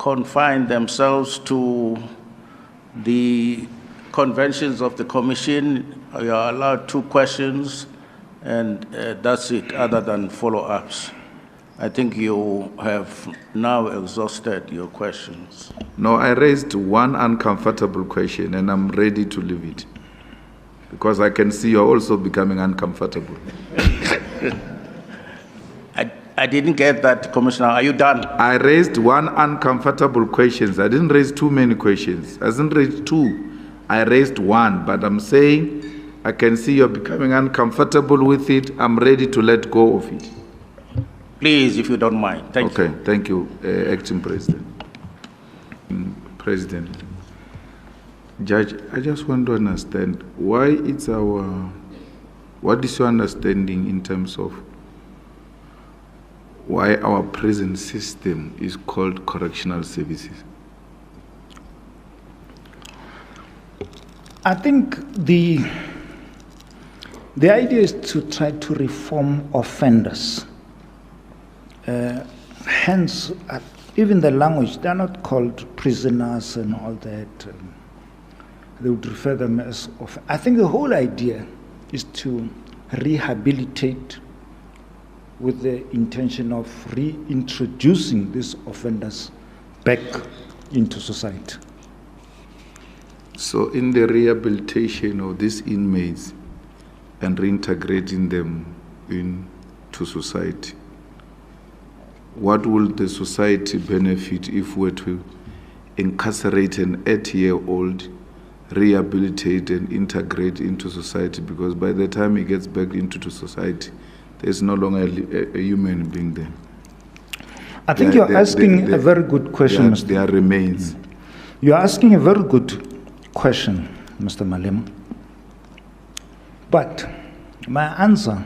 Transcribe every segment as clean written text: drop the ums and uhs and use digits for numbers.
confine themselves to the conventions of the Commission. You are allowed 2 questions, and that's it, other than follow-ups. I think you have now exhausted your questions. No, I raised one uncomfortable question, and I'm ready to leave it, because I can see you're also becoming uncomfortable. I didn't get that, Commissioner. Are you done? I raised one uncomfortable question. I didn't raise too many questions. I didn't raise 2. I raised 1, but I'm saying I can see you're becoming uncomfortable with it. I'm ready to let go of it. Please, if you don't mind. Thank you. Okay, thank you, Acting President. President, Judge, I just want to understand why it's what is your understanding in terms of why our prison system is called correctional services? I think the idea is to try to reform offenders. Hence, even the language, they're not called prisoners and all that. They would refer them as I think the whole idea is to rehabilitate with the intention of reintroducing these offenders back into society. So in the rehabilitation of these inmates and reintegrating them into society, what will the society benefit if we were to incarcerate an 8-year-old, rehabilitate and integrate into society? Because by the time he gets back into the society, there's no longer a human being there. I think you're asking a very good question, Mr. There remains. You're asking a very good question, Mr. Malema. But my answer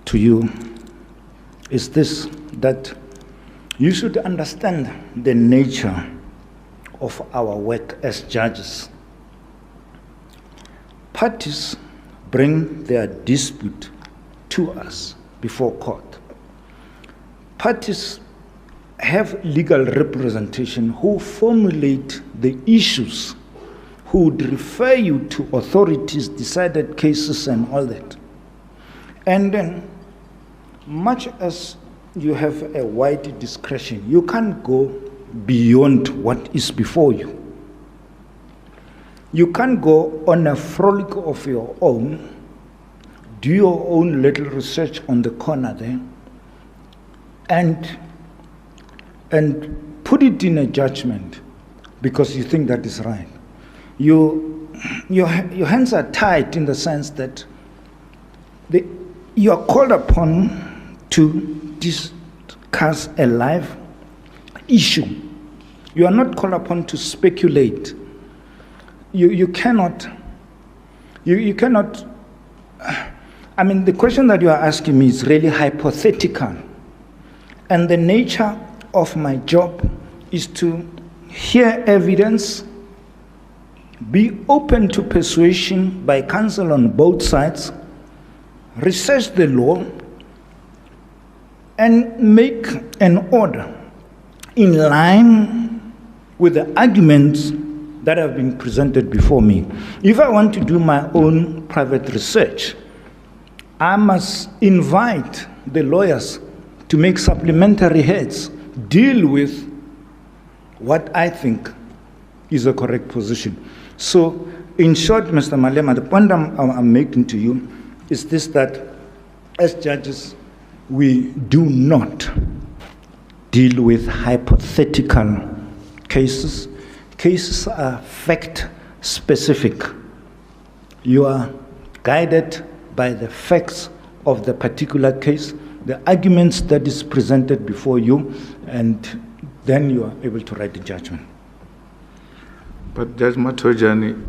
to you is this, that you should understand the nature of our work as judges. Parties bring their dispute to us before court. Parties have legal representation who formulate the issues, who would refer you to authorities, decided cases and all that. And then, much as you have a wide discretion, you can't go beyond what is before you. You can't go on a frolic of your own, do your own little research on the corner there, and put it in a judgment because you think that is right. Your hands are tied in the sense that you are called upon to discuss a live issue. You are not called upon to speculate. You cannot, I mean, the question that you are asking me is really hypothetical. And the nature of my job is to hear evidence, be open to persuasion by counsel on both sides, research the law, and make an order in line with the arguments that have been presented before me. If I want to do my own private research, I must invite the lawyers to make supplementary heads, deal with what I think is a correct position. So, in short, Mr. Malema, the point I'm making to you is this, that as judges, we do not deal with hypothetical cases. Cases are fact-specific. You are guided by the facts of the particular case, the arguments that is presented before you, and then you are able to write the judgment. But Judge Matojani,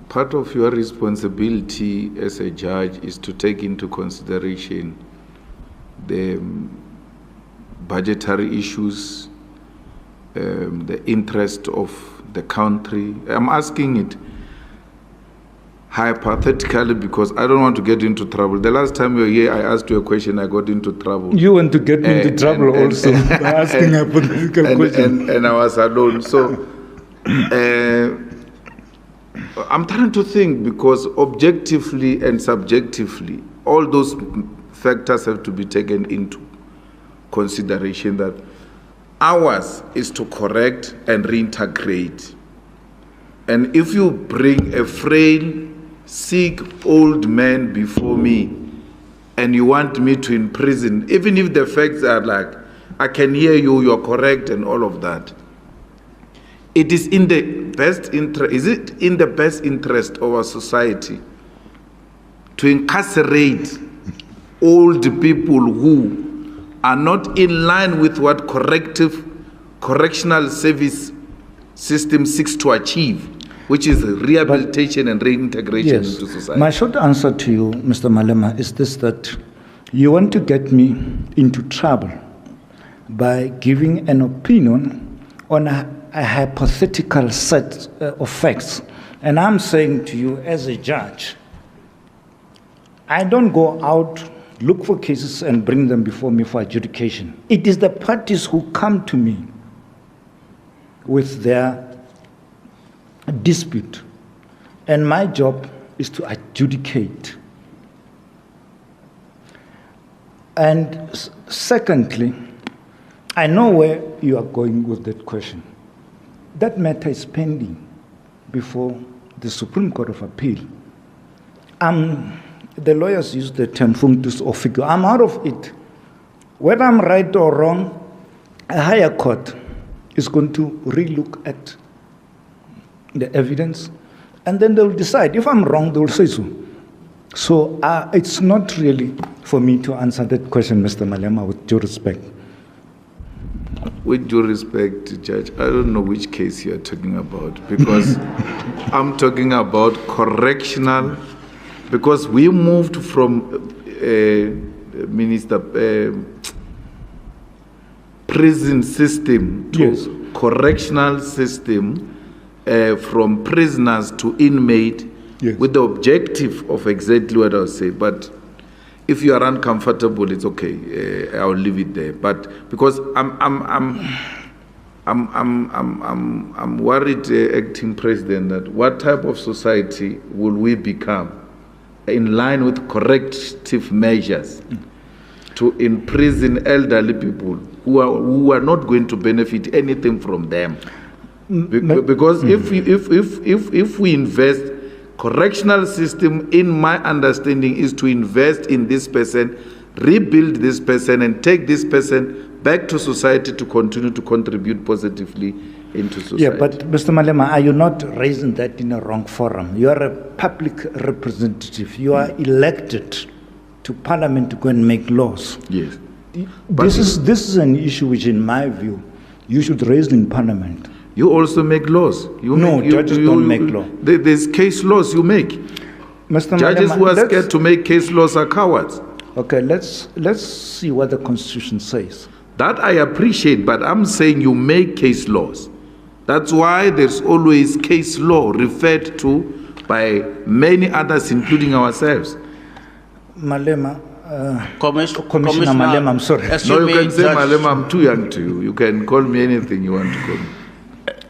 part of your responsibility as a judge is to take into consideration the budgetary issues, the interest of the country. I'm asking it, hypothetically, because I don't want to get into trouble. The last time you were here, I asked you a question, I got into trouble. You want to get me into trouble also by asking a hypothetical question. And I was alone. So I'm trying to think, because objectively and subjectively, all those factors have to be taken into consideration, that ours is to correct and reintegrate. And if you bring a frail, sick, old man before me and you want me to imprison, even if the facts are like, I can hear you, you're correct and all of that, it is in the best interest, is it in the best interest of our society to incarcerate old people who are not in line with what correctional service system seeks to achieve, which is rehabilitation and reintegration into society? My short answer to you, Mr. Malema, is this: that you want to get me into trouble by giving an opinion on a hypothetical set of facts. And I'm saying to you, as a judge, I don't go out, look for cases and bring them before me for adjudication. It is the parties who come to me with their dispute, and my job is to adjudicate. And secondly, I know where you are going with that question. That matter is pending before the Supreme Court of Appeal. The lawyers use the term functus officio. I'm out of it. Whether I'm right or wrong, a higher court is going to relook at the evidence, and then they'll decide. If I'm wrong, they'll say so. So it's not really for me to answer that question, Mr. Malema, with due respect. With due respect, Judge, I don't know which case you're talking about, because I'm talking about correctional, because we moved from prison system to correctional system, from prisoners to inmate, with the objective of exactly what I was saying. But if you are uncomfortable, it's okay. I'll leave it there. But because I'm worried, acting president, that what type of society will we become in line with corrective measures to imprison elderly people who are not going to benefit anything from them? Because if we invest, correctional system, in my understanding, is to invest in this person, rebuild this person, and take this person back to society to continue to contribute positively into society. Yeah, but Mr. Malema, are you not raising that in a wrong forum? You are a public representative. You are elected to Parliament to go and make laws. Yes. This is an issue which, in my view, you should raise in Parliament. You also make laws. Judges don't make law. There's case laws you make. Mr. Judges Malema, who are scared to make case laws are cowards. Okay, let's see what the Constitution says. That I appreciate, but I'm saying you make case laws. That's why there's always case law referred to by many others, including ourselves. Malema, Commissioner Malema, I'm sorry. No, you can say Malema, I'm too young to you. You can call me anything you want to call me.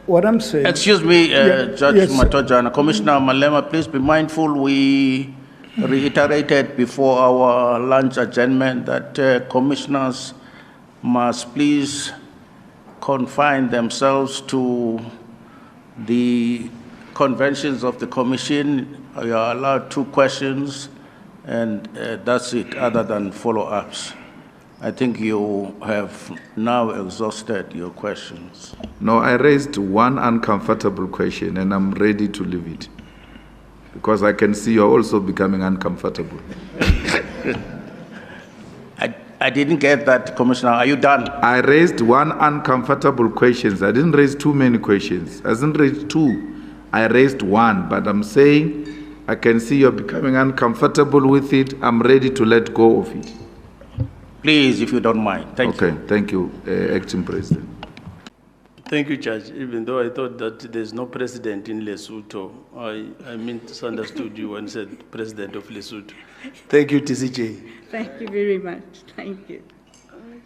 What I'm saying... Excuse me, Judge Matojana. Commissioner Malema, please be mindful. We reiterated before our lunch adjournment that commissioners must please confine themselves to the conventions of the commission. You are allowed 2 questions, and that's it, other than follow-ups. I think you have now exhausted your questions. No, I raised one uncomfortable question, and I'm ready to leave it, because I can see you're also becoming uncomfortable. I didn't get that, Commissioner. Are you done? I raised one uncomfortable question. I didn't raise too many questions. I didn't raise 2. I raised 1, but I'm saying I can see you're becoming uncomfortable with it. I'm ready to let go of it. Please, if you don't mind. Thank you. Okay, thank you, Acting President. Thank you, Judge. Even though I thought that there's no president in Lesotho, I misunderstood you and said president of Lesotho. Thank you, TCJ. Thank you very much. Thank you.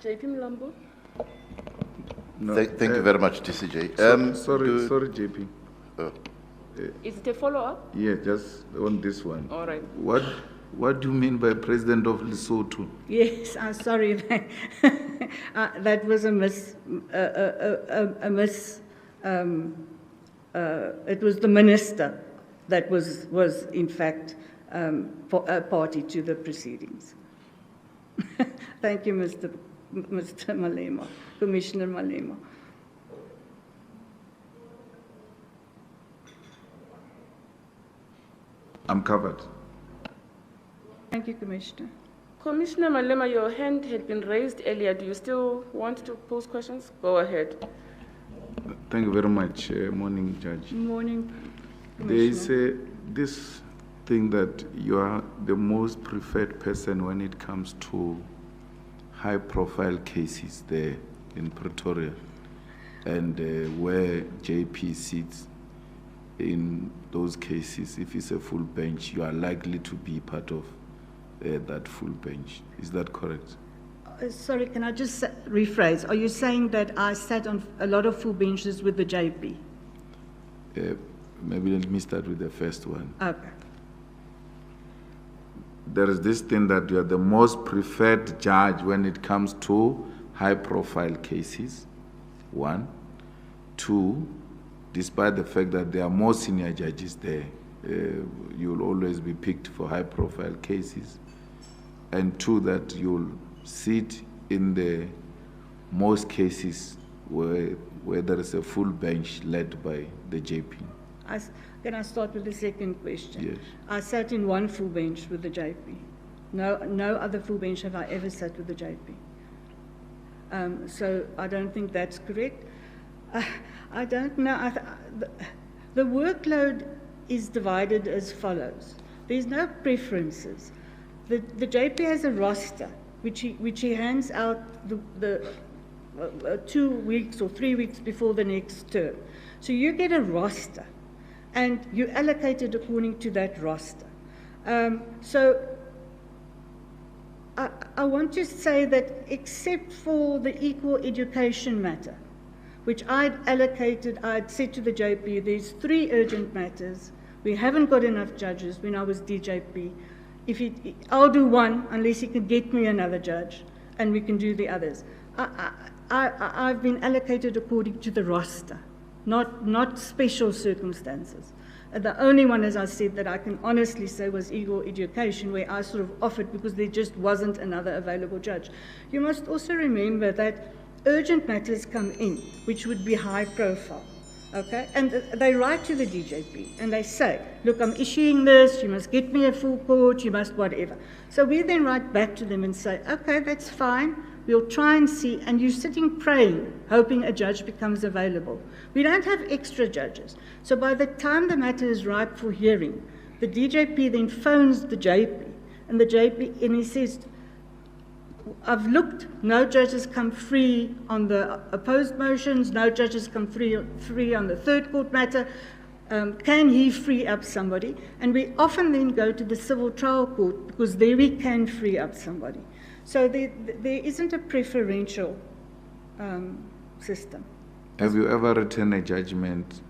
JP Mlambo? No, Thank you very much, TCJ. Sorry, JP. Is it a follow-up? Yeah, just on this one. All right. What do you mean by president of Lesotho? Yes, I'm sorry. That was a miss. It was the minister that was in fact party to the proceedings. Thank you, Mr. Malema, Commissioner Malema. I'm covered. Thank you, Commissioner. Commissioner Malema, your hand had been raised earlier. Do you still want to pose questions? Go ahead. Thank you very much. Morning, Judge. Morning, There is Commissioner. this thing that you are the most preferred person when it comes to high-profile cases there in Pretoria, and where JP sits in those cases. If it's a full bench, you are likely to be part of that full bench. Is that correct? Sorry, can I just rephrase? Are you saying that I sat on a lot of full benches with the JP? Maybe let me start with the first one. Okay. There is this thing that you are the most preferred judge when it comes to high-profile cases, one. Two, despite the fact that there are more senior judges there, you'll always be picked for high-profile cases. And two, that you'll sit in the most cases where there is a full bench led by the JP. Can I start with the second question? Yes. I sat in one full bench with the JP. No other full bench have I ever sat with the JP. So I don't think that's correct. I don't know. The workload is divided as follows. There's no preferences. The JP has a roster which he hands out the 2 weeks or 3 weeks before the next term. So you get a roster, and you allocate it according to that roster. So I want to say that except for the equal education matter, which I'd said to the JP, there's 3 urgent matters. We haven't got enough judges when I was DJP. I'll do one unless he can get me another judge, and we can do the others. I've been allocated according to the roster, not special circumstances. The only one, as I said, that I can honestly say was equal education, where I sort of offered because there just wasn't another available judge. You must also remember that urgent matters come in, which would be high profile. Okay, and they write to the DJP and they say, look, I'm issuing this, you must get me a full court, you must whatever. So we then write back to them and say, okay, that's fine, we'll try and see, and you're sitting praying, hoping a judge becomes available. We don't have extra judges. So by the time the matter is ripe for hearing, the DJP then phones the JP, and the JP, and he says, I've looked, no judges come free on the opposed motions, no judges come free on the third court matter. Can he free up somebody? And we often then go to the civil trial court because there we can free up somebody. So there isn't a preferential system. Have you ever written a judgment